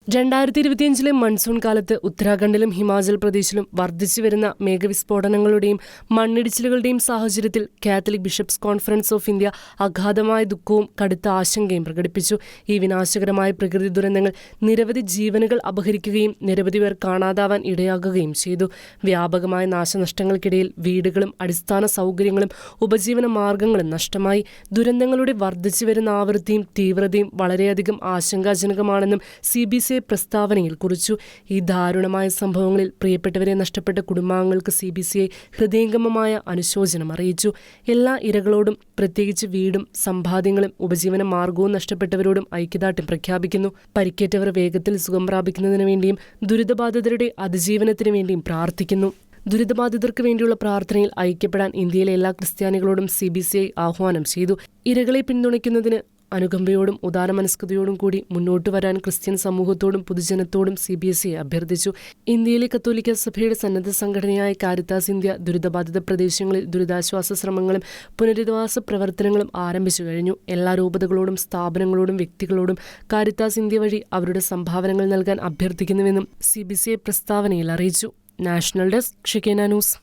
2025 monsoon കാലത്ത് ഉത്തരാഖണ്ഡിലും ഹിമാചൽ പ്രദേശിലും വർദ്ധിച്ചുവരുന്ന മേഘവിസ്ഫോടനങ്ങളുടെയും മണ്ണിടിച്ചിലുകളുടെയും സാഹചര്യത്തിൽ Catholic bishops conference of India അഗാധമായ ദുഃഖവും കടുത്ത ആശങ്കയും പ്രകടിപ്പിച്ചു. ഈ വിനാശകരമായ പ്രകൃതി ദുരന്തങ്ങൾ നിരവധി ജീവനുകൾ അപഹരിക്കുകയും നിരവധി പേർ കാണാതാവാൻ ഇടയാകുകയും ചെയ്തു. വ്യാപകമായ നാശനഷ്ടങ്ങൾക്കിടയിൽ വീടുകളും അടിസ്ഥാന സൗകര്യങ്ങളും ഉപജീവന മാർഗങ്ങളും നഷ്ടമായി. ദുരന്തങ്ങളുടെ വർദ്ധിച്ചുവരുന്ന ആവൃത്തിയും തീവ്രതയും വളരെയധികം ആശങ്കാജനകമാണെന്നും CBCI പ്രസ്താവനയിൽ കുറിച്ചു. ഈ ദാരുണമായ സംഭവങ്ങളിൽ പ്രിയപ്പെട്ടവരെ നഷ്ടപ്പെട്ട കുടുംബാംഗങ്ങൾക്ക് CBCI ഹൃദയംഗമമായ അനുശോചനം അറിയിച്ചു. എല്ലാ ഇരകളോടും, പ്രത്യേകിച്ച് വീടും സമ്പാദ്യങ്ങളും ഉപജീവന മാർഗവും നഷ്ടപ്പെട്ടവരോടും ഐക്യദാർഢ്യം പ്രഖ്യാപിക്കുന്നു. പരിക്കേറ്റവർ വേഗത്തിൽ സുഖം പ്രാപിക്കുന്നതിനു വേണ്ടിയും ദുരിതബാധിതരുടെ അതിജീവനത്തിനു വേണ്ടിയും പ്രാർത്ഥിക്കുന്നു. ദുരിതബാധിതർക്ക് വേണ്ടിയുള്ള പ്രാർത്ഥനയിൽ ഐക്യപ്പെടാൻ ഇന്ത്യയിലെ എല്ലാ ക്രിസ്ത്യാനികളോടും CBCI ആഹ്വാനം ചെയ്തു. ഇരകളെ പിന്തുണയ്ക്കുന്നതിന് അനുകമ്പയോടും ഉദാരമനസ്കതയോടും കൂടി മുന്നോട്ടു വരാൻ ക്രിസ്ത്യൻ സമൂഹത്തോടും പൊതുജനത്തോടും CBCI അഭ്യർത്ഥിച്ചു. ഇന്ത്യയിലെ കത്തോലിക്ക സഭയുടെ സന്നദ്ധ സംഘടനയായ കാരിത്താസ് ഇന്ത്യ ദുരിതബാധിത പ്രദേശങ്ങളിൽ ദുരിതാശ്വാസ ശ്രമങ്ങളും പുനരധിവാസ പ്രവർത്തനങ്ങളും ആരംഭിച്ചു കഴിഞ്ഞു. എല്ലാ രൂപതകളോടും സ്ഥാപനങ്ങളോടും വ്യക്തികളോടും കാരിത്താസ് ഇന്ത്യ വഴി അവരുടെ സംഭാവനകൾ നൽകാൻ അഭ്യർത്ഥിക്കുന്നുവെന്നും CBCI പ്രസ്താവനയിൽ അറിയിച്ചു. National desk Shekinah news.